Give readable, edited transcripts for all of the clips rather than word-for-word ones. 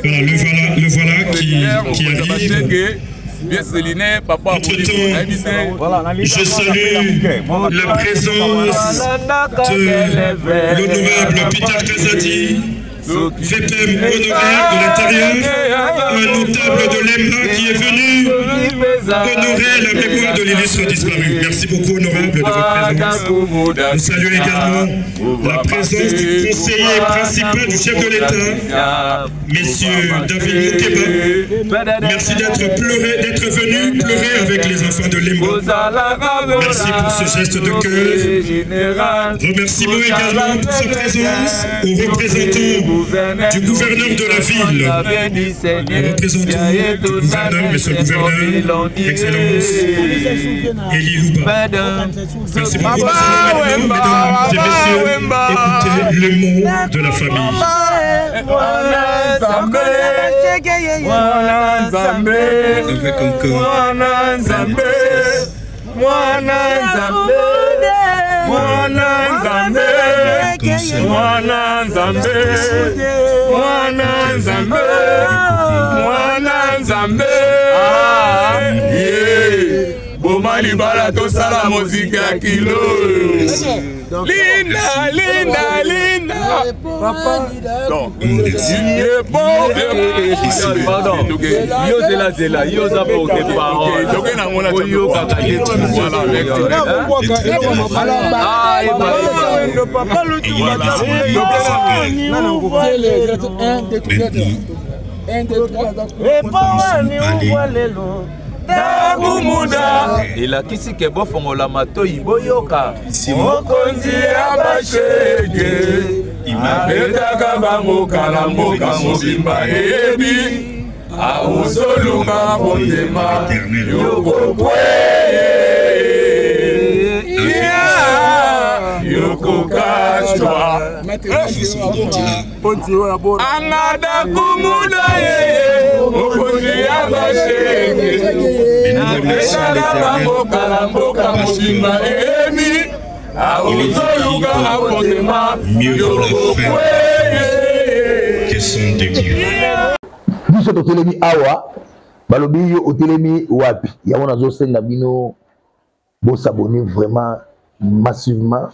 Voilà, le voilà qui arrive. Entre-temps, je salue la présence de l'honorable Peter Kazadi, VPM honoraire de l'intérieur, un notable de l'EMA qui est venu honorer la mémoire de l'illustre disparu. Merci beaucoup, honorable, de votre présence. Nous saluons également la présence du conseiller principal du chef de l'État, messieurs David Moukeba. Merci d'être venu pleurer avec les enfants de l'EMA. Merci pour ce geste de cœur. Remerciements également pour sa présence aux représentants du gouverneur de la ville, les représentants du gouverneur, monsieur le gouverneur, Excellence Elie Louba. Merci beaucoup. Nous allons maintenant, mesdames et messieurs, écouter le mot de la famille. Avec encore Bomali bala to sala musique à kilo. Linda. Papa. Non. Pardon. Yo zela. Yo za pour des paroles. Donc na mona yo kakade. Et la kisi ke bofongola matoi boyoka mokonzi abashege imabetaka bangoka na mboka mobimba ebi auzoluka motema yokokwe yokokashwa angada kumuna mokonzi abashege mieux vaut la fin que son début. Nous sommes au Télémi Awa, Balobi au Télémi Wapi. Il y a un autre Nabino, bon s'abonner vraiment massivement.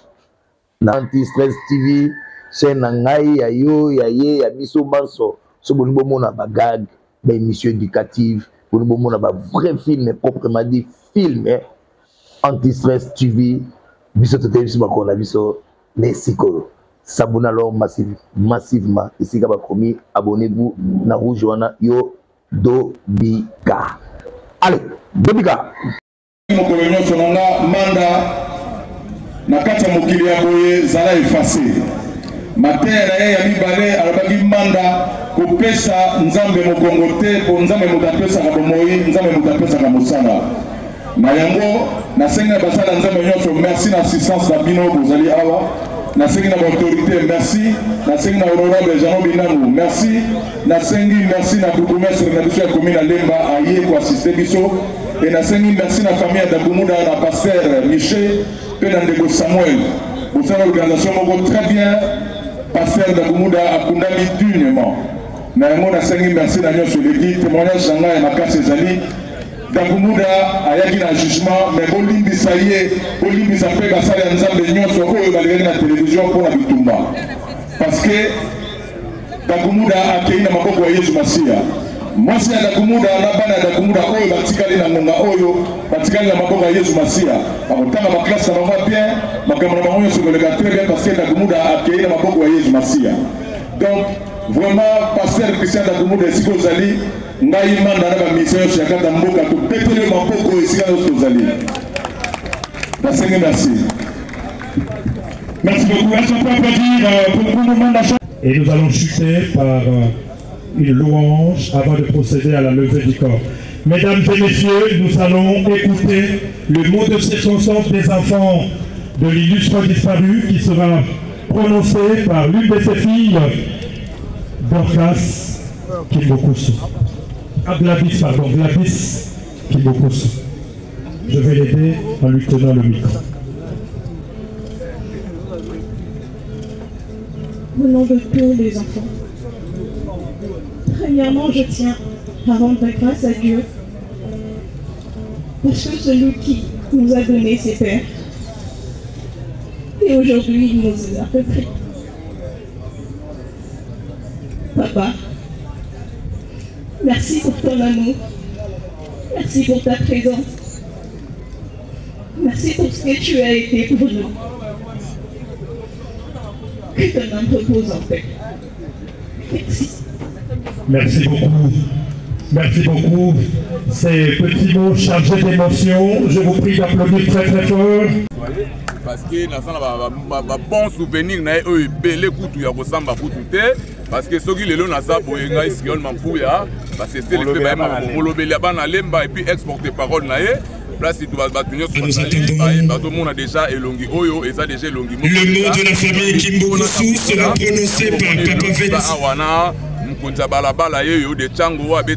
Anti-Stress TV, c'est Nangaï, Yayo, Yaye, Yamiso Manso, ce bon moment à Bagag, des émissions éducatives. Pour le moment, on a un vrai film, proprement dit film, Anti-Stress TV, Bissot Télévision, on a vu ça, Mexico. S'abonnez alors massivement. Ici, vous avez promis, abonnez-vous, na rouge, yo, Dobika. Allez, Dobika. Mon colonel Sonanga, Manda, Nakata Mokilia Boye, Zala effacé. Matera ya mibale alabaki manda kopesa nzambe mokongo te po nzambe mutapesa ka bomoi nzambe mutapesa ka mosala na yango na senga basala nzambe nyonso merci na assistance na bino bozali awa na sengi na autorité merci na sengi na honorable Jean Binangu merci na sengi merci na bourgmestre na biso ya commune ya Lemba aye ko assister biso et na sengi merci na famille ya Dabumuda na pasteur Michel pe na ndeko Samuel pour cette organisation moko très bien. Pasteur Dabumuda akundami dignement. Na yango na sengi merci na nyonso leki témoignage nanga ya makasi ezali. Dabumuda ayaki na jugement mais bolimbisa ye bolimbisa pe basala ya nzambe nyonso oyo baleki na télévision pour na bitumba. Parce que Dabumuda akei na maboko ya Yesu Masia. Mwasi ya Dabumuda na bana ya Dabumuda oyo batikali na ngonga oyo batikali na maboko ya Yesu Masia. Bakotanga ba classe na bango bien, makambo na bango nyonso koleka très bien parce que Dabumuda akei na maboko ya Yesu Masia. Donc vraiment pasteur Christian Dabumuda esiko zali ngai manda na ba mission ya kata mboka to petele maboko esika nyonso zali. Merci. Merci beaucoup. Est-ce qu'on peut applaudir pour le mouvement d'achat? Et nous allons chuter par une louange avant de procéder à la levée du corps. Mesdames et messieurs, nous allons écouter le mot de circonstance des enfants de l'illustre disparu qui sera prononcé par l'une de ses filles, Dorcas Kimbokusu. Gladys Kimbokusu. Je vais l'aider en lui tenant le micro. Au nom de tous les enfants, Premièrement, je tiens à rendre grâce à Dieu pour celui qui nous a donné ses pères. Et aujourd'hui, il nous a repris. Papa, merci pour ton amour. Merci pour ta présence. Merci pour ce que tu as été pour nous. Que ton âme repose en paix. Merci. Merci beaucoup. Merci beaucoup. Ces petits mots chargés d'émotion, je vous prie d'applaudir très très fort. Parce que nous avons un bon souvenir, nous avons eu belé coutu ya kosamba coutu te. Parce que ceux qui les l'ont ça pour enga ici on m'empouya. Parce que c'était le fait bah molobeli abana lemba et puis exporter parole nae. Là si tu vas batunyo sur bah tout le monde a déjà elongi oyo et ça déjà elongi. Le nom de la famille Kimbokosu sera prononcé par Papa Veti.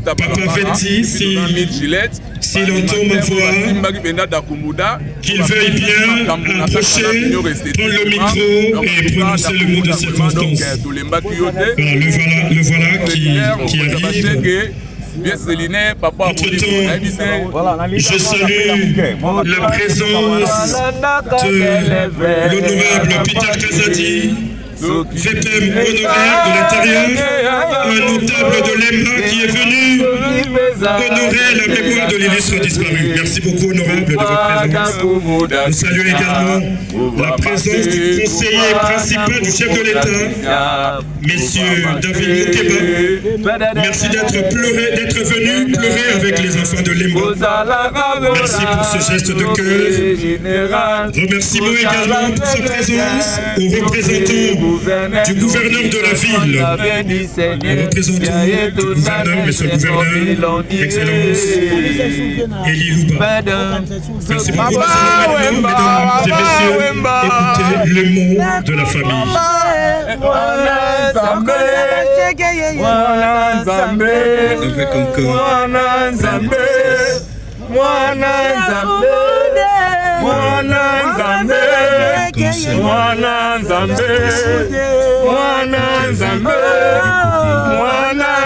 Papa Veti, s'il entend ma voix, qu'il veuille bien approcher, prendre le micro et prononcer le mot de circonstance. Voilà, le voilà qui arrive. Entre-temps, je salue la présence de l'honorable Peter Kazadi, FEPEM honoraire de l'intérieur, un notable de l'EMBA qui est venu honorer la mémoire de l'illustre disparu. Merci beaucoup, honorable, de votre présence. Nous saluons également la présence du conseiller principal du chef de l'État, messieurs David Moukeba. Merci d'être venu pleurer avec les enfants de l'EMBA. Merci pour ce geste de cœur. Remerciements également pour sa présence aux représentants du gouverneur de la ville, le représentant du gouverneur, monsieur le gouverneur, Excellence Elie Louba. Merci beaucoup, mesdames et messieurs, écoutez le mot de la famille. Avec encore. Mwana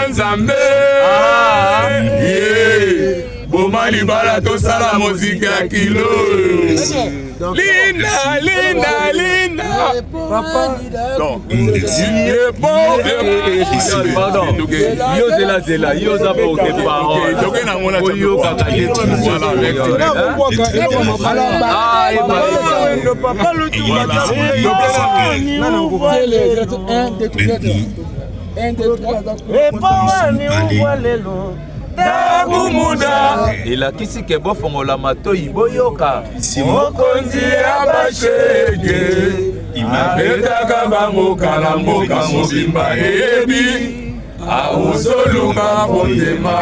Nzambe Boma libala to sala muzika kilo Linda Papa donc pardon yo zela yo za porter parole donc na mona yo kakali voilà papa le tout elakisi ke bofongola matoi boyoka mokonzi ya bashege abetaka bango kala mboka mobimba eyebi awusolunga motema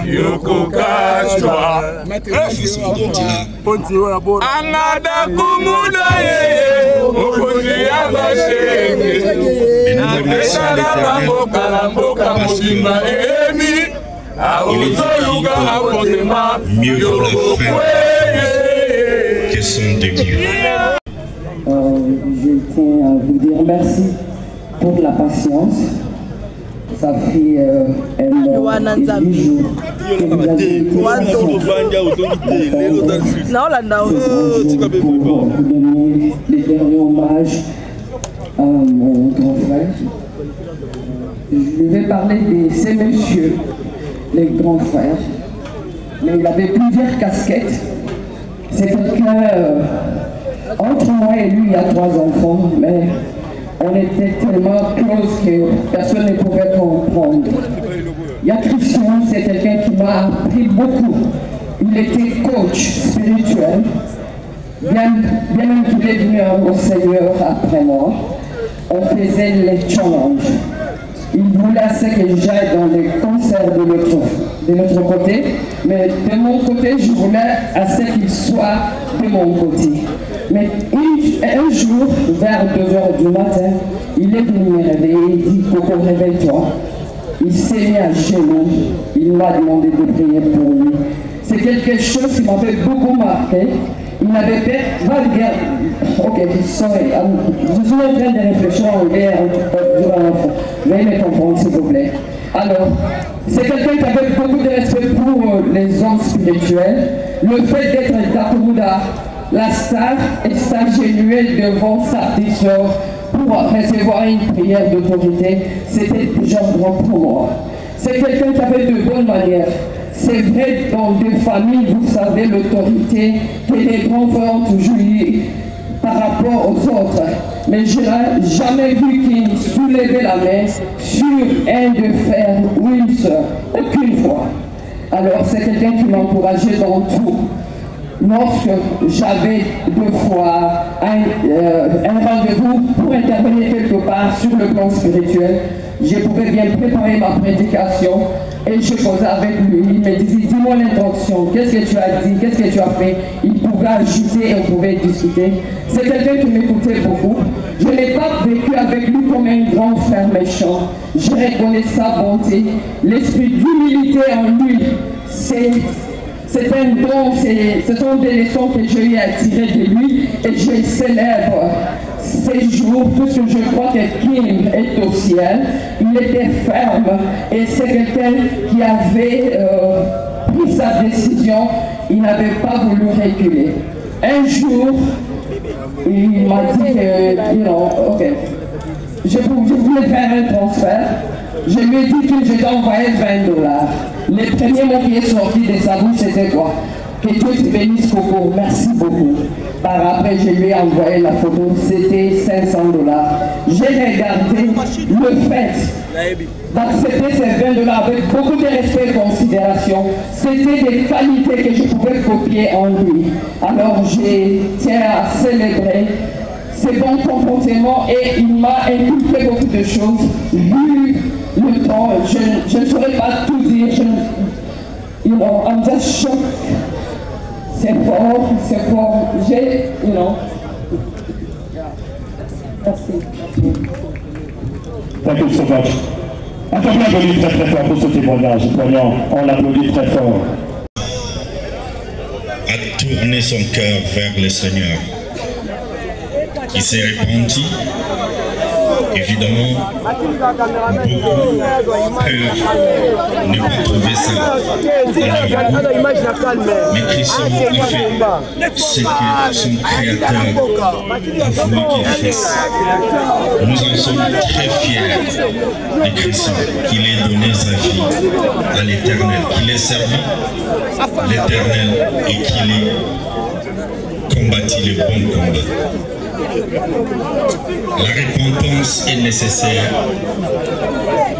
yokokashwa angada kumuna mokonzi ya bashege abetaka bango kala mboka mobimba eyebi awusolunga motema Que sont des dieux. Je tiens à vous dire merci pour la patience. Ça fait 10 jours que vous avez pour vous donner les derniers hommages à mon grand frère. Je vais parler de ces messieurs, les grands frères. Mais il avait plusieurs casquettes. C'est quelqu'un, entre moi et lui, il y a 3 enfants, mais on était tellement close que personne ne pouvait comprendre. Il y a Christian, c'est quelqu'un qui m'a appris beaucoup. Il était coach spirituel, bien même qu'il est venu à mon Seigneur après moi. On faisait les challenges. Il voulait assez que j'aille dans les concerts de notre côté, mais de mon côté, je voulais assez qu'il soit de mon côté. Mais un jour, vers 2h du matin, il est venu me réveiller, il dit « Coco, réveille-toi ». Il s'est mis à genoux, il m'a demandé de prier pour lui. C'est quelque chose qui m'avait beaucoup marqué. il n'avait pas... Ok, sorry. Je suis en train de réfléchir en l'air durant l'enfant. Veuillez me comprendre, s'il vous plaît. Alors, c'est quelqu'un qui avait beaucoup de respect pour les hommes spirituels. Le fait d'être Dakumouda, la star, et s'agenouiller devant sa petite soeur pour recevoir une prière d'autorité, c'était déjà grand pour moi. C'est quelqu'un qui avait de bonnes manières. C'est vrai, dans des familles, vous savez, l'autorité que les grands frères ont toujours eu par rapport aux autres. Mais je n'ai jamais vu qu'il soulevait la main sur un de frères ou une soeur. Aucune fois. Alors, c'est quelqu'un qui m'encourageait dans tout. Lorsque j'avais deux fois un rendez-vous pour intervenir quelque part sur le plan spirituel, je pouvais bien préparer ma prédication et je causais avec lui. Il me disait, dis-moi l'introduction, qu'est-ce que tu as dit, qu'est-ce que tu as fait. Il pouvait ajouter et on pouvait discuter. C'est quelqu'un qui m'écoutait beaucoup. Je n'ai pas vécu avec lui comme un grand frère méchant. Je reconnais sa bonté, l'esprit d'humilité en lui. C'est un don, ce sont des leçons que j'ai eu à tirer de lui et je célèbre ces jours parce que je crois que Kim est au ciel. Il était ferme et c'est quelqu'un qui avait pris sa décision, il n'avait pas voulu reculer. Un jour, il m'a dit, ok, je voulais faire un transfert. Je lui ai dit que je dois envoyer $20. Le premier mot qui est sorti de sa bouche, c'était quoi? Que Dieu te bénisse, Coco, merci beaucoup. Par après, je lui ai envoyé la photo, c'était $500. J'ai regardé le fait d'accepter ces $20 avec beaucoup de respect et considération. C'était des qualités que je pouvais copier en lui. Alors, je tiens à célébrer ses bons comportements et il m'a inculqué beaucoup de choses. Vu le temps, je ne saurais pas tout dire. I'm just shocked. C'est fort. J'ai, Merci. Thank you so much. On l'applaudit très très fort pour ce témoignage. On l'applaudit très fort. A tourné son cœur vers le Seigneur. Il s'est repenti. Évidemment, beaucoup peuvent ne pas trouver ça mais Christian a fait ce que son Créateur a voulu qu'il fasse. Nous en sommes très fiers de Christian, qu'il ait donné sa vie à l'Éternel, qu'il ait servi l'Éternel et qu'il ait combattu le bon combat. La repentance est nécessaire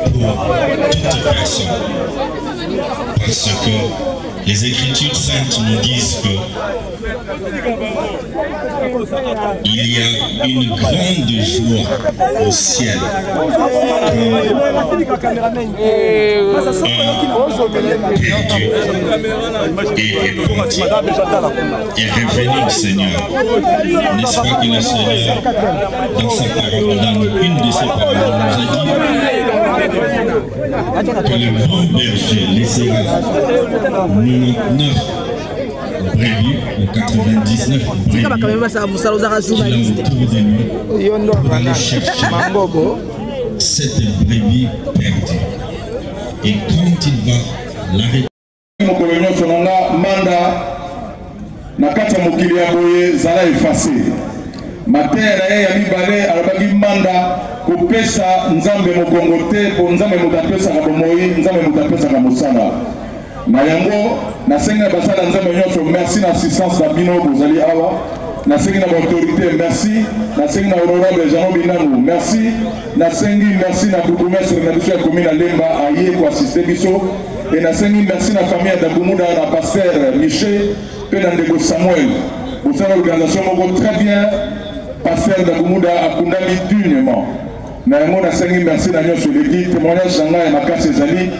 pour toute personne parce que les Écritures saintes nous disent que il y a une grande joie au ciel quand et repenti et revenu au Seigneur. N'est-ce pas que le Seigneur, dans sa parole, dans une de ses paroles, nous a dit que le grand berger laissera 99 brebis, ou 99 brebis qu'il a autour de lui pour aller chercher cette brebis perdue. Et quand il va l'arrêter, na kati ya mokili ya boye zala efase matera ye ya mibale alobaki manda kopesa nzambe mokongo te po nzambe mutapesaka bomoi nzambe mutapesaka mosala na yango nasengi na basala nzambe nyonso merci na assistance na bino bozali awa nasengi na baautorité merci nasengi na honorable Jean Binanu merci nasengi merci na bourgmestre na biso ya commune ya Lemba aye koassiste biso et nasengi merci na famille ya Dakumouda na pasteur Michel Ndeko Samuel, vous savez l'organisation très bien, pasteur Dakumouda akundami dignement. Nayango nasengi merci na nyoso leki témoignage nanga ya makasi ezali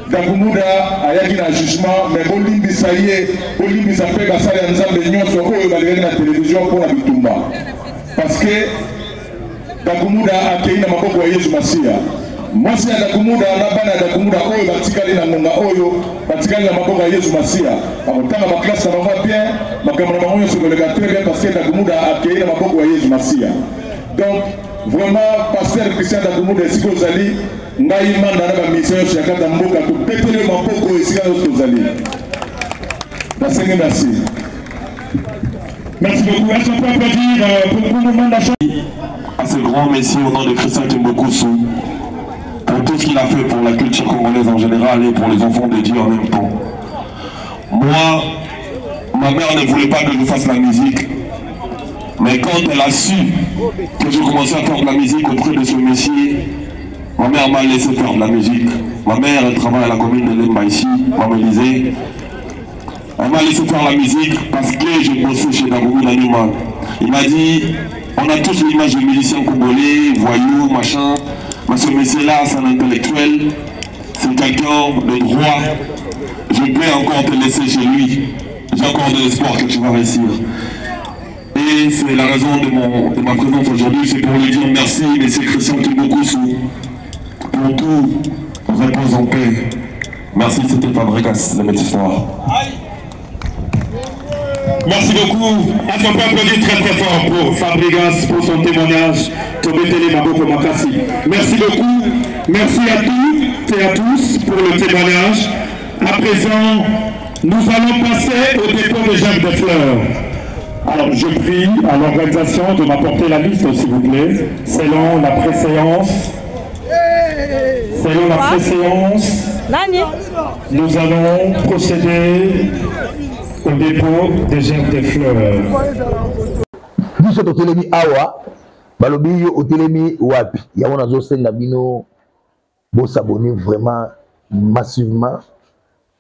Dakumouda ayaki na jugement mais bolimbisa ye bolimbisa pe basala ya nzambe nyonso oyo balingaki na télévision pour na bitumba parce que Dakumouda akei na maboko ya Yesu Masia mwasi ya Dakumuda na bana ya Dakumuda oyo batikali na ngonga oyo batikali na maboko ya Yesu Masia bakotanga baklase na bango bien makambo na bango nyonso koleka très bien parce que Dakumuda akei na maboko ya Yesu Masia. Donc vraiment pasteur Christian Dakumuda esika ozali ngai manda na bamission nyonso ya kata mboka topeteli maboko esika nyonso ozali. Basenge merci. Merci beaucoup. Est-ce qu'on peut applaudir pour le moment d'achat à ce grand messie au nom de Christian Tembokoussou pour tout ce qu'il a fait pour la culture congolaise en général et pour les enfants de Dieu en même temps. Moi, ma mère ne voulait pas que je fasse la musique, mais quand elle a su que je commençais à faire de la musique auprès de ce messie, ma mère m'a laissé faire de la musique. Ma mère, elle travaille à la commune de Lemba ici, Maman Lisée. Elle m'a laissé faire la musique parce que j'ai bossé chez Dagoumou Animal. Il m'a dit, on a tous l'image de musicien congolais, voyou, machin. Mais ce monsieur-là, c'est un intellectuel, c'est quelqu'un de droit. Je peux encore te laisser chez lui. J'ai encore de l'espoir que tu vas réussir. Et c'est la raison de ma présence aujourd'hui, c'est pour lui dire merci, monsieur Christian Tembokoussou, pour tout, repose en paix. Merci, c'était Fabregas, le métissoir. Merci beaucoup. Est-ce qu'on peut applaudir très très fort pour Fabregas, pour son témoignage. Tobetele Maboko Makasi. Merci beaucoup. Merci à toutes et à tous pour le témoignage. À présent, nous allons passer au dépôt des Jacques de Fleurs. Alors, je prie à l'organisation de m'apporter la liste, s'il vous plaît, selon la préséance. Selon la préséance, nous allons procéder au dépôt des Jacques de Fleurs. Biso totelemi awa balobi yo otelemi wapi ya wana zo senga bino bo s'abonner vraiment massivement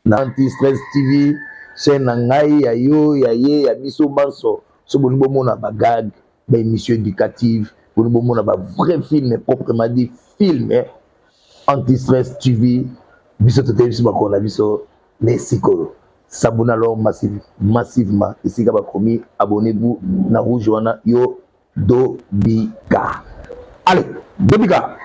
na Anti-Stress TV chaîne na ngai ya yo ya ye ya biso banso so boni bo mona ba gag ba émission éducative boni bo mona ba vrai film proprement dit film Anti-Stress TV biso totelemi biso bakona biso lesiko. S'abonnez alors massivement. Ici, abonnez-vous. Na rouge, yo Dobika. Allez, Dobika.